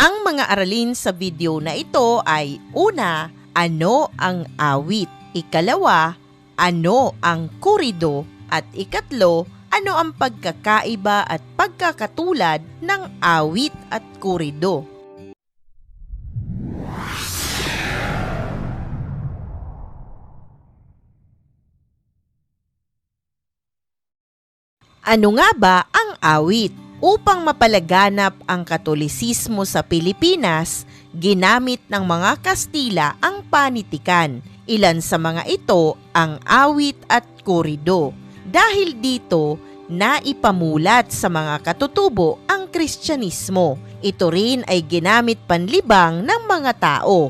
Ang mga aralin sa video na ito ay una, ano ang awit? Ikalawa, ano ang kurido? At ikatlo, ano ang pagkakaiba at pagkakatulad ng awit at kurido? Ano nga ba ang awit? Upang mapalaganap ang Katolisismo sa Pilipinas, ginamit ng mga Kastila ang panitikan. Ilan sa mga ito ang awit at kurido. Dahil dito, naipamulat sa mga katutubo ang Kristyanismo. Ito rin ay ginamit panlibang ng mga tao.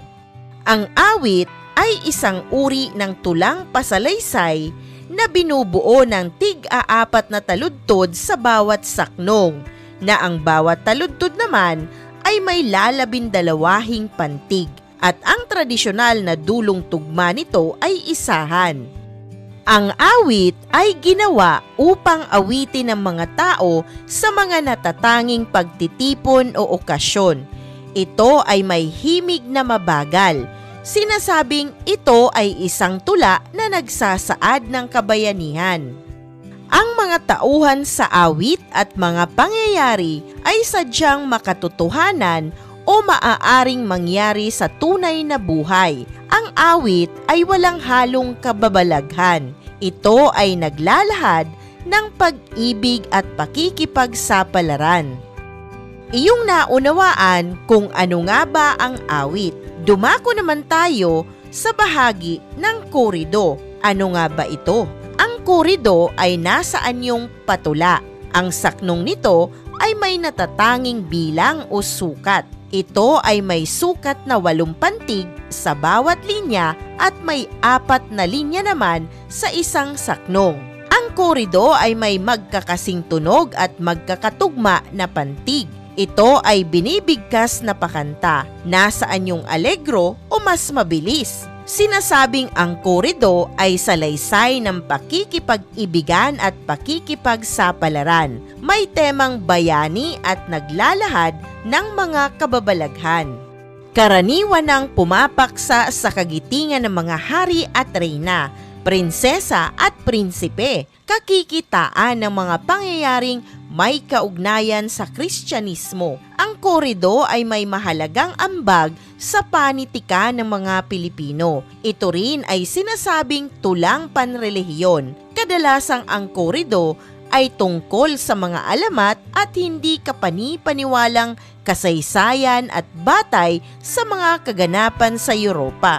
Ang awit ay isang uri ng tulang pasalaysay na binubuo ng tig-aapat na taludtod sa bawat saknong, na ang bawat taludtod naman ay may lalabindalawahing pantig, at ang tradisyonal na dulong tugma nito ay isahan. Ang awit ay ginawa upang awitin ng mga tao sa mga natatanging pagtitipon o okasyon. Ito ay may himig na mabagal. Sinasabing ito ay isang tula na nagsasaad ng kabayanihan. Ang mga tauhan sa awit at mga pangyayari ay sadyang makatotohanan o maaaring mangyari sa tunay na buhay. Ang awit ay walang halong kababalaghan. Ito ay naglalahad ng pag-ibig at pakikipagsapalaran. Iyong naunawaan kung ano nga ba ang awit. Dumako naman tayo sa bahagi ng kurido. Ano nga ba ito? Ang kurido ay nasa anyong patula. Ang saknong nito ay may natatanging bilang o sukat. Ito ay may sukat na 8 pantig sa bawat linya at may 4 na linya naman sa isang saknong. Ang kurido ay may magkakasing tunog at magkakatugma na pantig. Ito ay binibigkas na pakanta, nasaan yung allegro o mas mabilis. Sinasabing ang kurido ay salaysay ng pakikipag-ibigan at pakikipagsapalaran. May temang bayani at naglalahad ng mga kababalaghan. Karaniwan ang pumapaksa sa kagitingan ng mga hari at reyna, prinsesa at prinsipe, kakikitaan ng mga pangyayaring may kaugnayan sa Kristyanismo. Ang kurido ay may mahalagang ambag sa panitikan ng mga Pilipino. Ito rin ay sinasabing tulang panrelihiyon. Kadalasang ang kurido ay tungkol sa mga alamat at hindi kapani-paniwalang kasaysayan at batay sa mga kaganapan sa Europa.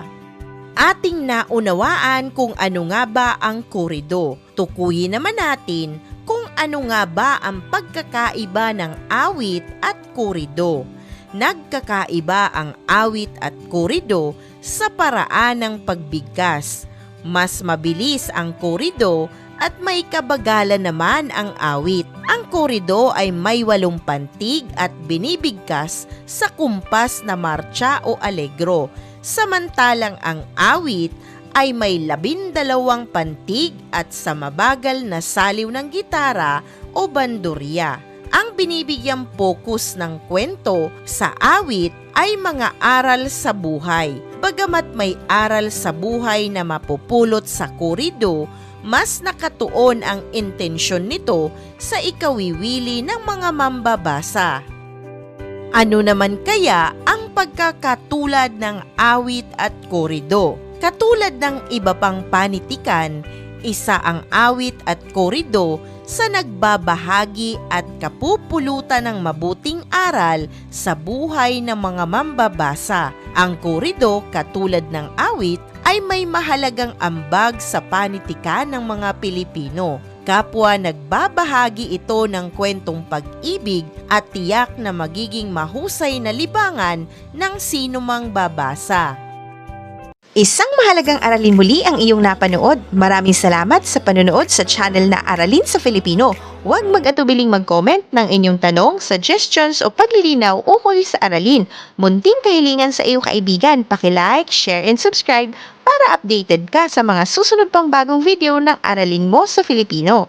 Ating naunawaan kung ano nga ba ang kurido. Tukuyin naman natin kung ano nga ba ang pagkakaiba ng awit at kurido. Nagkakaiba ang awit at kurido sa paraan ng pagbigkas. Mas mabilis ang kurido at may kabagalan naman ang awit. Ang kurido ay may 8 pantig at binibigkas sa kumpas na marcha o allegro. Samantalang ang awit ay may 12 pantig at sa mabagal na saliw ng gitara o bandurya. Ang binibigyang focus ng kwento sa awit ay mga aral sa buhay. Bagamat may aral sa buhay na mapupulot sa kurido, mas nakatuon ang intensyon nito sa ikawiwili ng mga mambabasa. Ano naman kaya ang pagkakatulad ng awit at kurido? Katulad ng iba pang panitikan, isa ang awit at kurido sa nagbabahagi at kapupulutan ng mabuting aral sa buhay ng mga mambabasa. Ang kurido, katulad ng awit, ay may mahalagang ambag sa panitikan ng mga Pilipino. Kapwa nagbabahagi ito ng kwentong pag-ibig at tiyak na magiging mahusay na libangan ng sinumang babasa. Isang mahalagang aralin muli ang iyong napanood. Maraming salamat sa panonood sa channel na Aralin sa Filipino. Huwag mag-atubiling mag-comment ng inyong tanong, suggestions o paglilinaw ukol sa aralin. Munting kahilingan sa iyong kaibigan, paki-like, share and subscribe para updated ka sa mga susunod pang bagong video ng Aralin mo sa Filipino.